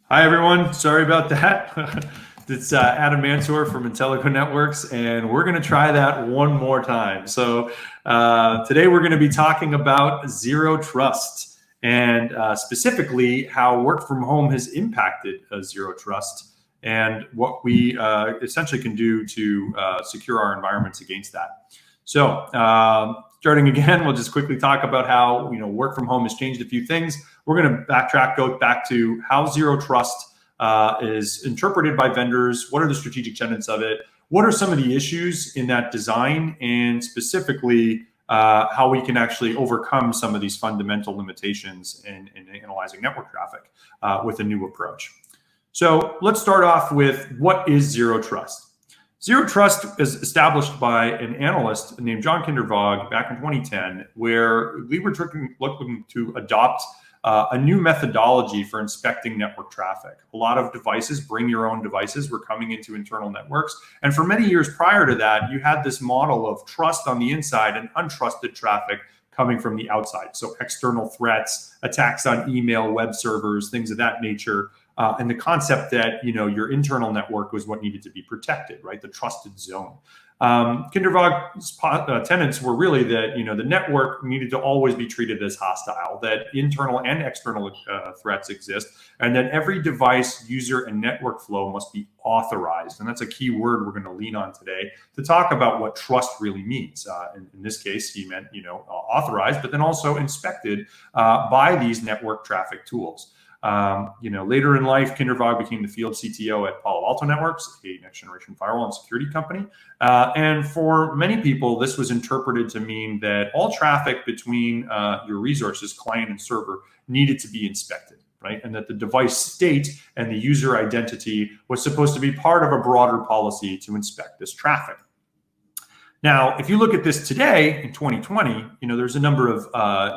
Hi, everyone. Sorry about that. It's Adam Mansour from Intellico Networks, and we're going to try that one more time. So today we're going to be talking about zero trust and specifically how work from home has impacted zero trust and what we essentially can do to secure our environments against that. So starting again, we'll just quickly talk about how work from home has changed a few things. We're going to go back to how zero trust is interpreted by vendors. What are the strategic tenets of it? What are some of the issues in that design, and specifically how we can actually overcome some of these fundamental limitations in analyzing network traffic with a new approach. So let's start off with what is zero trust. Zero trust is established by an analyst named John Kindervag back in 2010, where we were looking to adopt a new methodology for inspecting network traffic. A lot of devices, bring your own devices, were coming into internal networks. And for many years prior to that, you had this model of trust on the inside and untrusted traffic coming from the outside. So external threats, attacks on email, web servers, things of that nature. And the concept that your internal network was what needed to be protected, right? The trusted zone. Kindervag's tenets were really that the network needed to always be treated as hostile, that internal and external threats exist, and that every device, user, and network flow must be authorized. And that's a key word we're going to lean on today to talk about what trust really means. In this case, he meant authorized, but then also inspected by these network traffic tools. Later in life, Kindervag became the field CTO at Palo Alto Networks, a next generation firewall and security company. And for many people, this was interpreted to mean that all traffic between your resources, client and server, needed to be inspected, right? And that the device state and the user identity was supposed to be part of a broader policy to inspect this traffic. Now, if you look at this today in 2020, there's a number of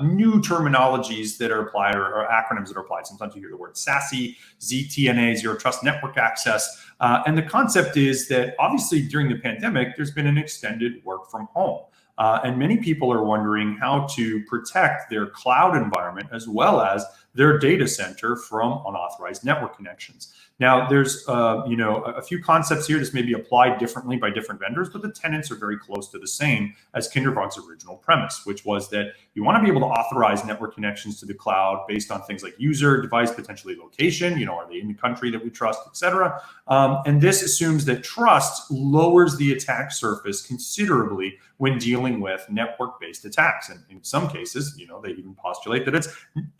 new terminologies that are applied or acronyms that are applied. Sometimes you hear the word SASE, ZTNA, Zero Trust Network Access. And the concept is that obviously during the pandemic, there's been an extended work from home. And many people are wondering how to protect their cloud environment as well as their data center from unauthorized network connections. Now, there's a few concepts here. This may be applied differently by different vendors, but the tenets are very close to the same as Kindervag's original premise, which was that you want to be able to authorize network connections to the cloud based on things like user, device, potentially location, are they in the country that we trust, et cetera. And this assumes that trust lowers the attack surface considerably when dealing with network-based attacks. And in some cases, they even postulate that it's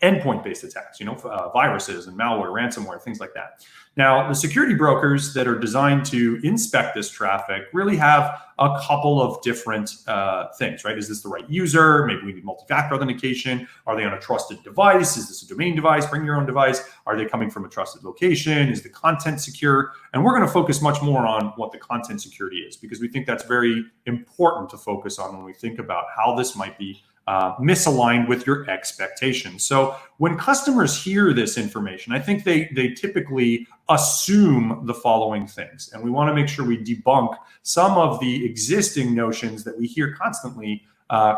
endpoint-based attacks, viruses and malware, ransomware, things like that. Now, the security brokers that are designed to inspect this traffic really have a couple of different things, right? Is this the right user? Maybe we need multi-factor authentication. Are they on a trusted device? Is this a domain device? Bring your own device. Are they coming from a trusted location? Is the content secure? And we're going to focus much more on what the content security is, because we think that's very important to focus on when we think about how this might be misaligned with your expectations. So when customers hear this information, I think they typically assume the following things. And we want to make sure we debunk some of the existing notions that we hear constantly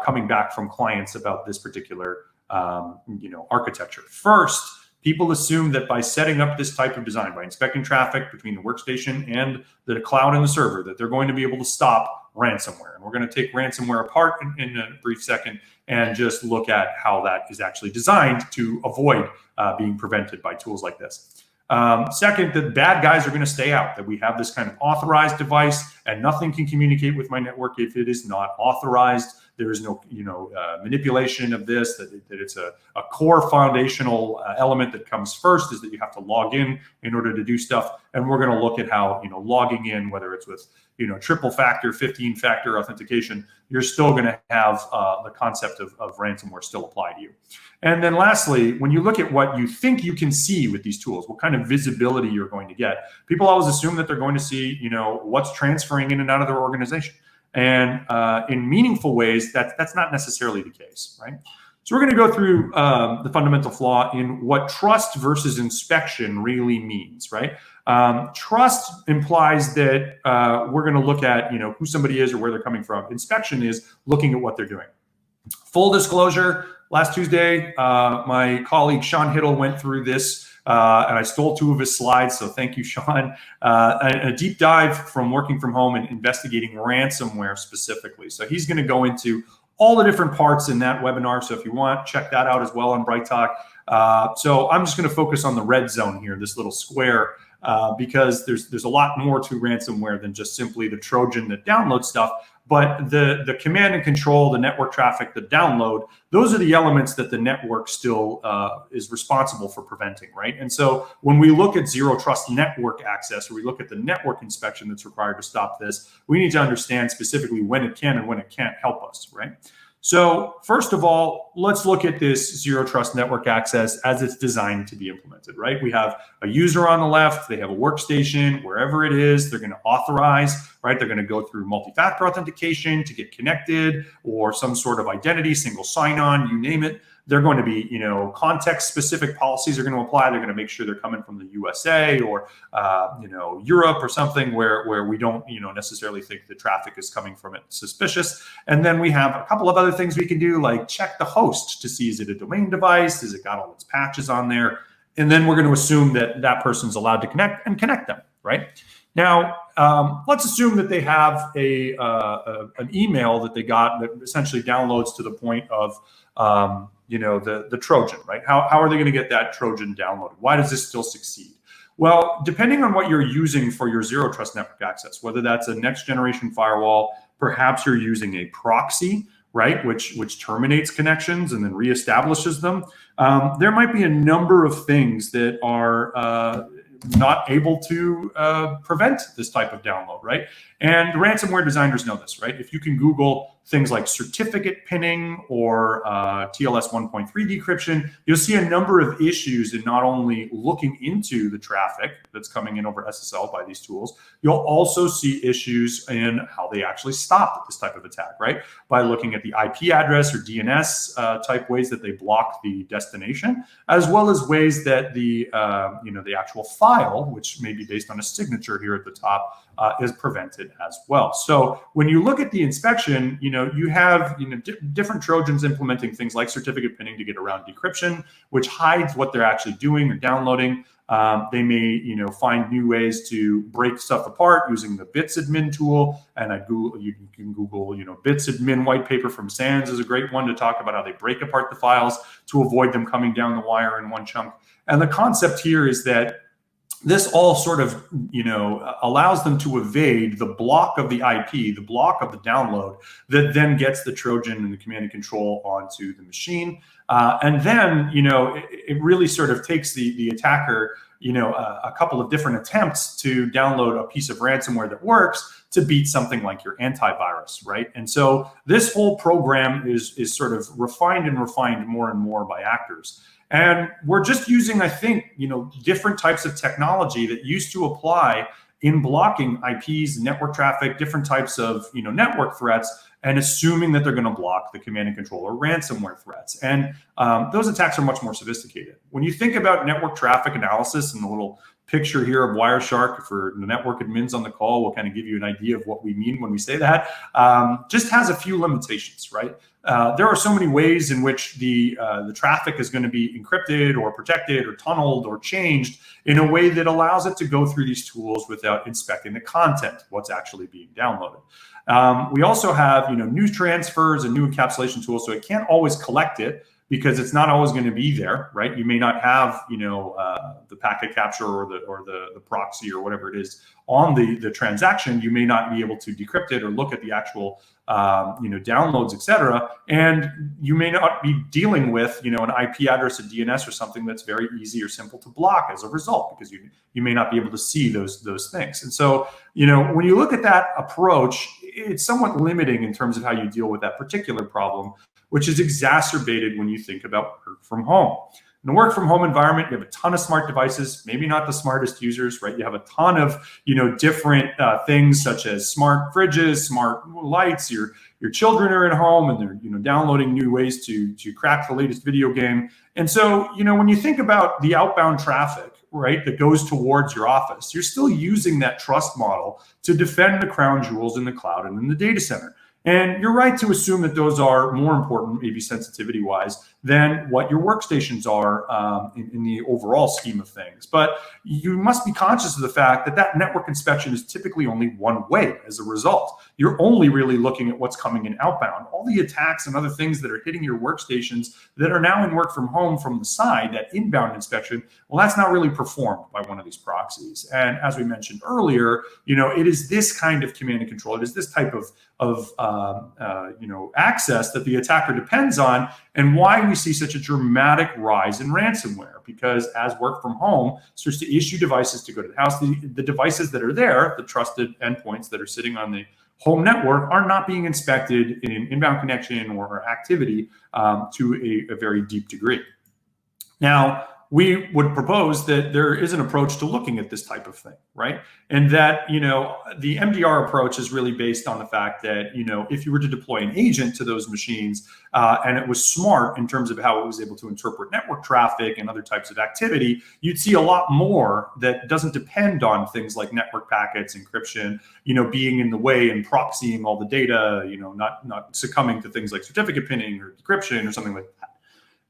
coming back from clients about this particular architecture. First, people assume that by setting up this type of design, by inspecting traffic between the workstation and the cloud and the server, that they're going to be able to stop ransomware. And we're going to take ransomware apart in a brief second and just look at how that is actually designed to avoid being prevented by tools like this. Second, that bad guys are going to stay out, that we have this kind of authorized device and nothing can communicate with my network if it is not authorized. There is no manipulation of this, that it's a core foundational element that comes first, is that you have to log in order to do stuff. And we're going to look at how logging in, whether it's with triple factor, 15-factor authentication, you're still going to have the concept of ransomware still apply to you. And then lastly, when you look at what you think you can see with these tools, what kind of visibility you're going to get, people always assume that they're going to see what's transferring in and out of their organization. And in meaningful ways, that's not necessarily the case, right? So we're going to go through the fundamental flaw in what trust versus inspection really means, right? Trust implies that we're going to look at who somebody is or where they're coming from. Inspection is looking at what they're doing. Full disclosure, last Tuesday, my colleague Sean Hiddle went through this and I stole 2 of his slides, so thank you, Sean. A deep dive from working from home and investigating ransomware specifically. So he's going to go into all the different parts in that webinar. So if you want, check that out as well on Bright Talk. So I'm just going to focus on the red zone here, this little square, because there's a lot more to ransomware than just simply the Trojan that downloads stuff. But the command and control, the network traffic, the download, those are the elements that the network still is responsible for preventing, right? And so when we look at zero trust network access, or we look at the network inspection that's required to stop this, we need to understand specifically when it can and when it can't help us, right? So first of all, let's look at this zero trust network access as it's designed to be implemented, right? We have a user on the left, they have a workstation, wherever it is, they're going to authorize, right? They're going to go through multi-factor authentication to get connected, or some sort of identity, single sign-on, you name it. They're going to be, context-specific policies are going to apply. They're going to make sure they're coming from the USA or, Europe or something where we don't, necessarily think the traffic is coming from it suspicious. And then we have a couple of other things we can do, like check the host to see, is it a domain device? Has it got all its patches on there? And then we're going to assume that that person's allowed to connect them, right? Now, let's assume that they have an email that they got that essentially downloads to the point of, the Trojan, right? How are they going to get that Trojan downloaded? Why does this still succeed? Well, depending on what you're using for your zero trust network access, whether that's a next generation firewall, perhaps you're using a proxy, right, which terminates connections and then reestablishes them. There might be a number of things that are not able to prevent this type of download, right? And ransomware designers know this, right? If you can Google things like certificate pinning or TLS 1.3 decryption, you'll see a number of issues in not only looking into the traffic that's coming in over SSL by these tools, you'll also see issues in how they actually stop this type of attack, right? By looking at the IP address or DNS type ways that they block the destination, as well as ways that the actual file, which may be based on a signature here at the top, is prevented as well. So when you look at the inspection, you have different Trojans implementing things like certificate pinning to get around decryption, which hides what they're actually doing or downloading. They may find new ways to break stuff apart using the bits admin tool. And you can Google bits admin white paper from SANS is a great one to talk about how they break apart the files to avoid them coming down the wire in one chunk. And the concept here is that this all sort of, allows them to evade the block of the IP, the block of the download that then gets the Trojan and the command and control onto the machine. And then, it really sort of takes the attacker, a couple of different attempts to download a piece of ransomware that works to beat something like your antivirus, right? And so this whole program is sort of refined more and more by actors. And we're just using, I think, different types of technology that used to apply in blocking IPs, network traffic, different types of network threats, and assuming that they're going to block the command and control or ransomware threats. And those attacks are much more sophisticated. When you think about network traffic analysis, and the little picture here of Wireshark for the network admins on the call will kind of give you an idea of what we mean when we say that, just has a few limitations, right? There are so many ways in which the traffic is going to be encrypted or protected or tunneled or changed in a way that allows it to go through these tools without inspecting the content, what's actually being downloaded. We also have new transfers and new encapsulation tools, so it can't always collect it because it's not always going to be there, right? You may not have the packet capture or the proxy or whatever it is on the transaction. You may not be able to decrypt it or look at the actual downloads, etc. And you may not be dealing with an IP address, a DNS, or something that's very easy or simple to block as a result, because you may not be able to see those things. And so when you look at that approach, it's somewhat limiting in terms of how you deal with that particular problem, which is exacerbated when you think about work from home. In a work from home environment, you have a ton of smart devices, maybe not the smartest users, right? You have a ton of, different things such as smart fridges, smart lights, your children are at home and they're, downloading new ways to crack the latest video game. And so, when you think about the outbound traffic, right, that goes towards your office, you're still using that trust model to defend the crown jewels in the cloud and in the data center. And you're right to assume that those are more important, maybe sensitivity-wise, than what your workstations are in the overall scheme of things. But you must be conscious of the fact that that network inspection is typically only one way as a result. You're only really looking at what's coming in outbound. All the attacks and other things that are hitting your workstations that are now in work from home from the side, that inbound inspection, well, that's not really performed by one of these proxies. And as we mentioned earlier, it is this kind of command and control. It is this type of access that the attacker depends on, and why we see such a dramatic rise in ransomware. Because as work from home starts to issue devices to go to the house, the devices that are there, the trusted endpoints that are sitting on the home network, are not being inspected in inbound connection or activity to a very deep degree. Now, we would propose that there is an approach to looking at this type of thing, right? And that, the MDR approach is really based on the fact that, if you were to deploy an agent to those machines and it was smart in terms of how it was able to interpret network traffic and other types of activity, you'd see a lot more that doesn't depend on things like network packets, encryption, being in the way and proxying all the data, not succumbing to things like certificate pinning or decryption or something like that.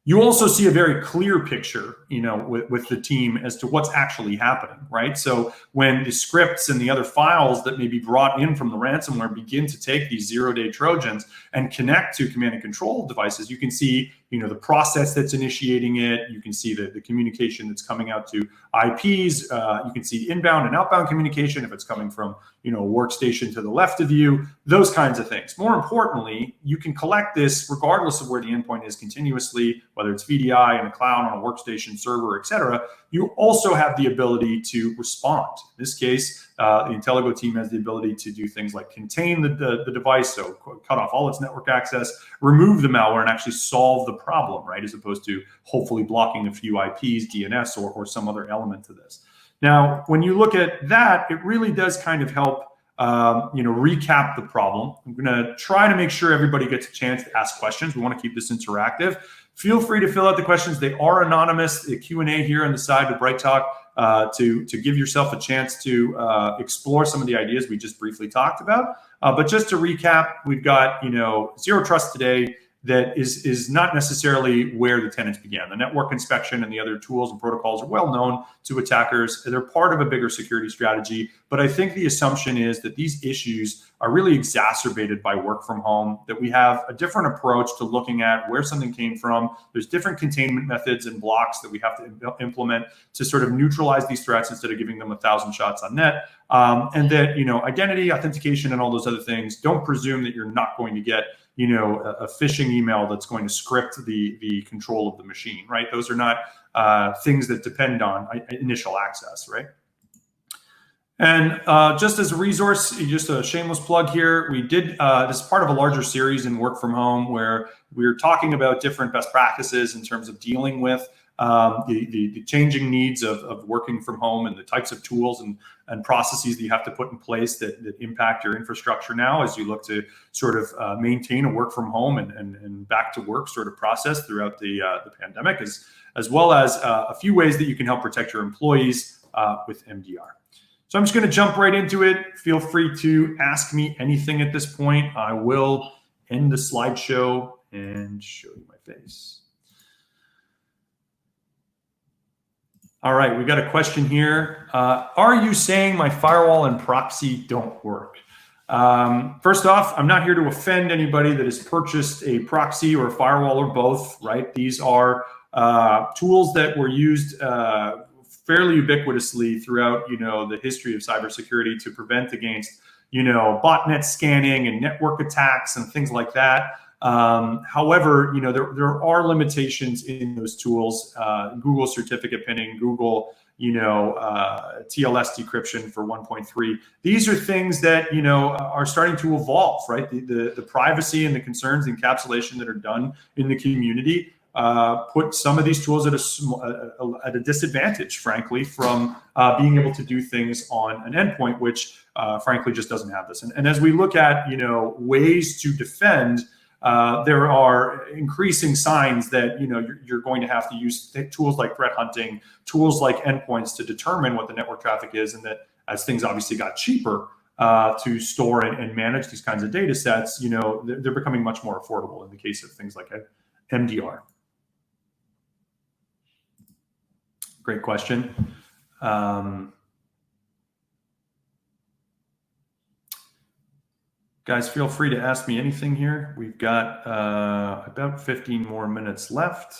You also see a very clear picture, with the team as to what's actually happening, right? So when the scripts and the other files that may be brought in from the ransomware begin to take these zero-day Trojans and connect to command and control devices, you can see, the process that's initiating it. You can see the communication that's coming out to IPs. You can see inbound and outbound communication if it's coming from, a workstation to the left of you, those kinds of things. More importantly, you can collect this regardless of where the endpoint is continuously, whether it's VDI in a cloud, on a workstation, server, et cetera. You also have the ability to respond. In this case, the Intellego team has the ability to do things like contain the device, so cut off all its network access, remove the malware, and actually solve the problem, right? As opposed to hopefully blocking a few IPs, DNS, or some other element to this. Now, when you look at that, it really does kind of help recap the problem. I'm going to try to make sure everybody gets a chance to ask questions. We want to keep this interactive. Feel free to fill out the questions. They are anonymous. The Q&A here on the side of Bright Talk to give yourself a chance to explore some of the ideas we just briefly talked about. But just to recap, we've got zero trust today that is not necessarily where the tenants began. The network inspection and the other tools and protocols are well known to attackers. They're part of a bigger security strategy. But I think the assumption is that these issues are really exacerbated by work from home, that we have a different approach to looking at where something came from. There's different containment methods and blocks that we have to implement to sort of neutralize these threats instead of giving them 1,000 shots on net. And that, identity, authentication, and all those other things, don't presume that you're not going to get a phishing email that's going to script the control of the machine, right? Those are not things that depend on initial access, right? And just as a resource, just a shameless plug here, we did, this is part of a larger series in Work From Home where we're talking about different best practices in terms of dealing with the changing needs of working from home and the types of tools and processes that you have to put in place that impact your infrastructure now as you look to sort of maintain a work from home and back to work sort of process throughout the pandemic, as well as a few ways that you can help protect your employees with MDR. So I'm just going to jump right into it. Feel free to ask me anything at this point. I will end the slideshow and show you my face. All right, we got a question here. Are you saying my firewall and proxy don't work? First off, I'm not here to offend anybody that has purchased a proxy or a firewall or both, right? These are tools that were used fairly ubiquitously throughout, the history of cybersecurity to prevent against, botnet scanning and network attacks and things like that. However, there are limitations in those tools. Google certificate pinning, Google, TLS decryption for 1.3. These are things that, are starting to evolve, right? The privacy and the concerns, the encapsulation that are done in the community put some of these tools at a disadvantage, frankly, from being able to do things on an endpoint, which frankly just doesn't have this. And as we look at, ways to defend, there are increasing signs that you're going to have to use tools like threat hunting, tools like endpoints to determine what the network traffic is, and that as things obviously got cheaper, to store and manage these kinds of data sets, they're becoming much more affordable in the case of things like MDR. Great question. Guys, feel free to ask me anything here. We've got about 15 more minutes left.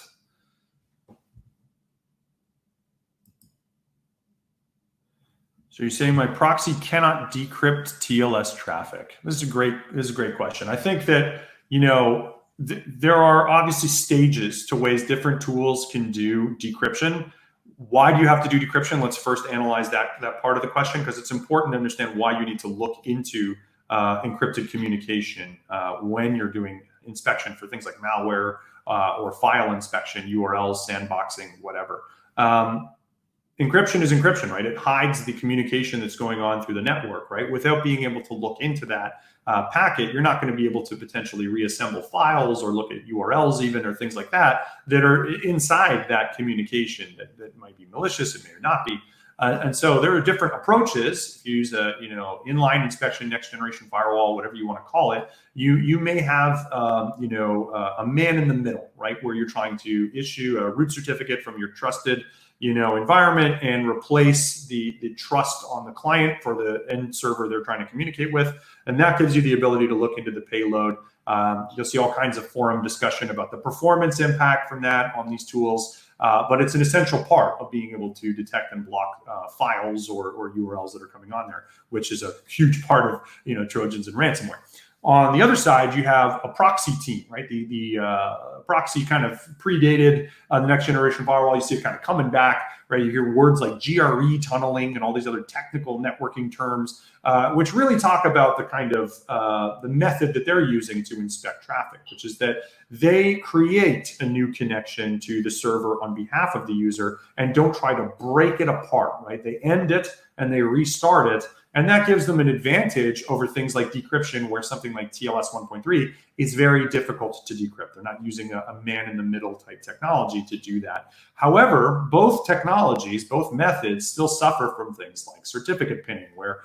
So you're saying my proxy cannot decrypt TLS traffic. This is a great question. I think that, there are obviously stages to ways different tools can do decryption. Why do you have to do decryption? Let's first analyze that part of the question, because it's important to understand why you need to look into encrypted communication when you're doing inspection for things like malware or file inspection, URLs, sandboxing, whatever. Encryption is encryption, right? It hides the communication that's going on through the network, right? Without being able to look into that packet, you're not going to be able to potentially reassemble files or look at URLs even, or things like that are inside that communication that might be malicious, it may or not be. And so there are different approaches. If you use a inline inspection, next generation firewall, whatever you want to call it, you may have a man in the middle, right, where you're trying to issue a root certificate from your trusted environment and replace the trust on the client for the end server they're trying to communicate with, and that gives you the ability to look into the payload. You'll see all kinds of forum discussion about the performance impact from that on these tools. But it's an essential part of being able to detect and block files or URLs that are coming on there, which is a huge part of Trojans and ransomware. On the other side, you have a proxy team, right? The proxy kind of predated the next generation firewall. You see it kind of coming back, right? You hear words like GRE tunneling and all these other technical networking terms, which really talk about the kind of the method that they're using to inspect traffic, which is that they create a new connection to the server on behalf of the user and don't try to break it apart, right? They end it and they restart it. And that gives them an advantage over things like decryption, where something like TLS 1.3 is very difficult to decrypt. They're not using a man-in-the-middle type technology to do that. However, both technologies, both methods still suffer from things like certificate pinning, where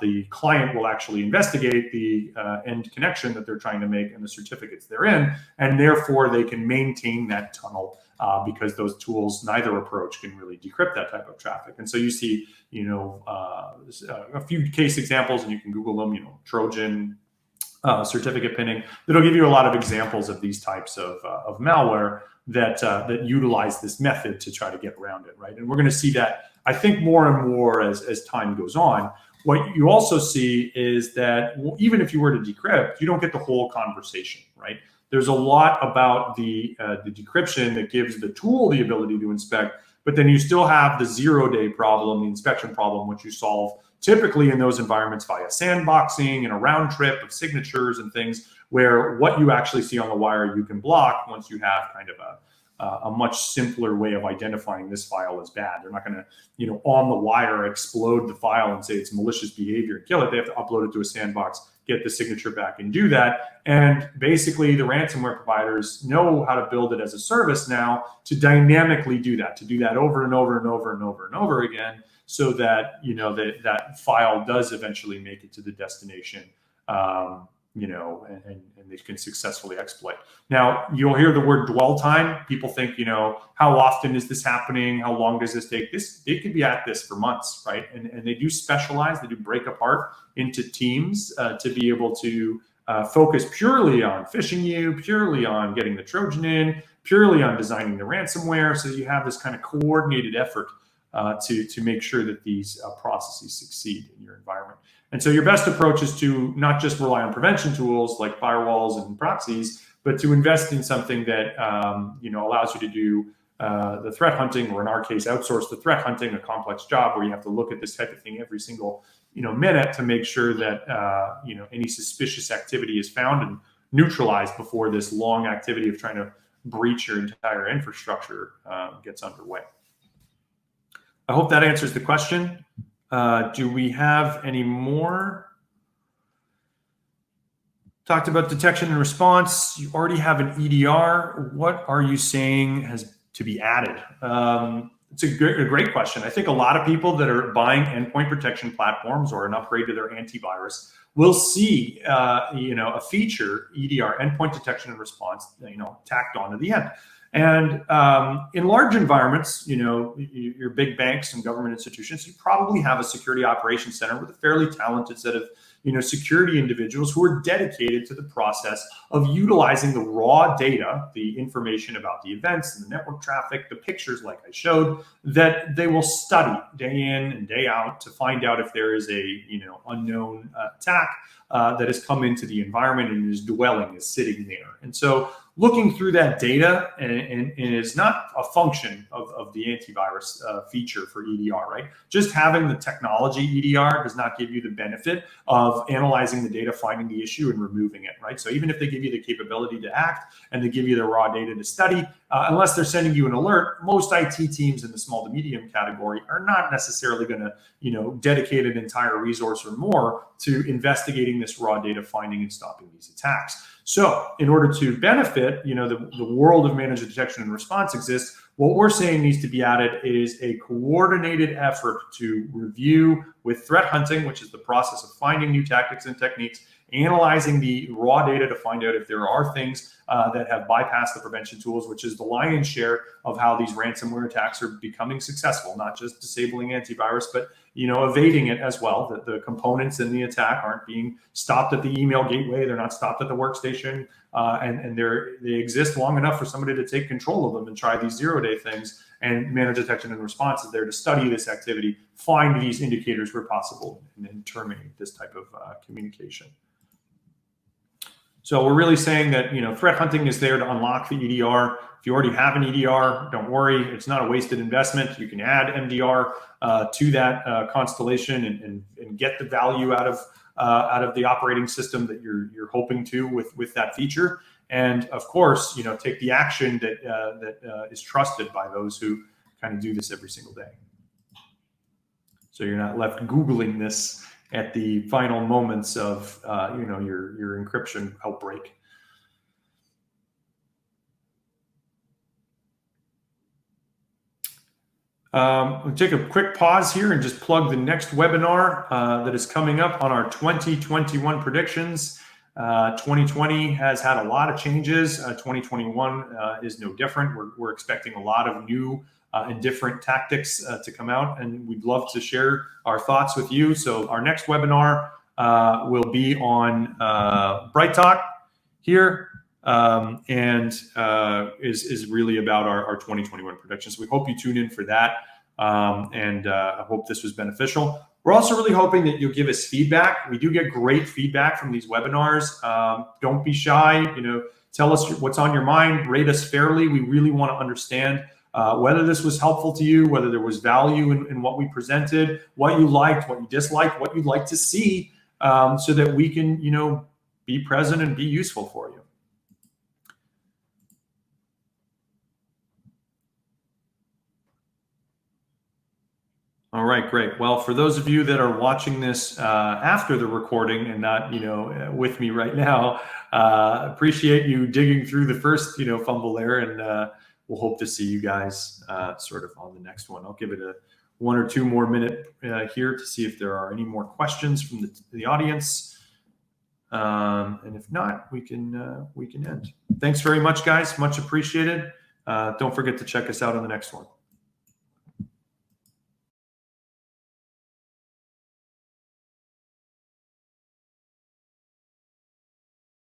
the client will actually investigate the end connection that they're trying to make and the certificates they're in, and therefore they can maintain that tunnel because those tools, neither approach can really decrypt that type of traffic. And so you see, a few case examples, and you can Google them, Trojan certificate pinning. That'll give you a lot of examples of these types of malware that utilize this method to try to get around it, right? And we're going to see that, I think, more and more as time goes on. What you also see is that even if you were to decrypt, you don't get the whole conversation, right? There's a lot about the decryption that gives the tool the ability to inspect, but then you still have the 0-day problem, the inspection problem, which you solve typically in those environments via sandboxing and a round trip of signatures and things, where what you actually see on the wire you can block once you have kind of a much simpler way of identifying this file as bad. They're not going to, on the wire explode the file and say it's malicious behavior and kill it. They have to upload it to a sandbox, get the signature back and do that. And basically the ransomware providers know how to build it as a service now to dynamically do that, over and over and over and over and over again, so that, that file does eventually make it to the destination, and they can successfully exploit. Now, you'll hear the word dwell time. People think, how often is this happening? How long does this take? They could be at this for months, right? And they do specialize, they do break apart into teams to be able to focus purely on phishing you, purely on getting the Trojan in, purely on designing the ransomware. So you have this kind of coordinated effort to make sure that these processes succeed in your environment. And so your best approach is to not just rely on prevention tools like firewalls and proxies, but to invest in something that allows you to do the threat hunting, or in our case, outsource the threat hunting, a complex job where you have to look at this type of thing every single minute to make sure that any suspicious activity is found and neutralized before this long activity of trying to breach your entire infrastructure gets underway. I hope that answers the question. Do we have any more? Talked about detection and response. You already have an EDR. What are you saying has to be added? It's a great question. I think a lot of people that are buying endpoint protection platforms or an upgrade to their antivirus will see, a feature, EDR, endpoint detection and response, tacked onto the end. And in large environments, your big banks and government institutions, you probably have a security operations center with a fairly talented set of security individuals who are dedicated to the process of utilizing the raw data, the information about the events and the network traffic, the pictures like I showed, that they will study day in and day out to find out if there is a unknown attack that has come into the environment and is dwelling, is sitting there. And so looking through that data and is not a function of the antivirus feature for EDR, right? Just having the technology EDR does not give you the benefit of analyzing the data, finding the issue, and removing it, right? So even if they give you the capability to act and they give you the raw data to study, unless they're sending you an alert, most IT teams in the small to medium category are not necessarily going to, dedicate an entire resource or more to investigating this raw data, finding and stopping these attacks. So in order to benefit, the world of managed detection and response exists, what we're saying needs to be added is a coordinated effort to review with threat hunting, which is the process of finding new tactics and techniques, analyzing the raw data to find out if there are things that have bypassed the prevention tools, which is the lion's share of how these ransomware attacks are becoming successful, not just disabling antivirus, but evading it as well. That the components in the attack aren't being stopped at the email gateway, they're not stopped at the workstation, and they exist long enough for somebody to take control of them and try these zero-day things. And managed detection and response is there to study this activity, find these indicators where possible, and then terminate this type of communication. So we're really saying that threat hunting is there to unlock the EDR. If you already have an EDR, don't worry, it's not a wasted investment. You can add MDR to that constellation and get the value out of the operating system that you're hoping to with that feature. And of course, take the action that is trusted by those who kind of do this every single day. So you're not left Googling this at the final moments of your encryption outbreak. We'll take a quick pause here and just plug the next webinar that is coming up on our 2021 predictions. 2020 has had a lot of changes. 2021 is no different. We're expecting a lot of new and different tactics to come out, and we'd love to share our thoughts with you. So our next webinar will be on Bright Talk here, and is really about our 2021 predictions. We hope you tune in for that, and I hope this was beneficial. We're also really hoping that you'll give us feedback. We do get great feedback from these webinars. Don't be shy. Tell us what's on your mind. Rate us fairly. We really want to understand whether this was helpful to you, whether there was value in what we presented, what you liked, what you disliked, what you'd like to see, so that we can, be present and be useful for you. All right, great. Well, for those of you that are watching this after the recording and not, with me right now, appreciate you digging through the first, fumble there, and we'll hope to see you guys sort of on the next one. I'll give it a 1 or 2 more minute here to see if there are any more questions from the audience. And if not, we can end. Thanks very much, guys. Much appreciated. Don't forget to check us out on the next one.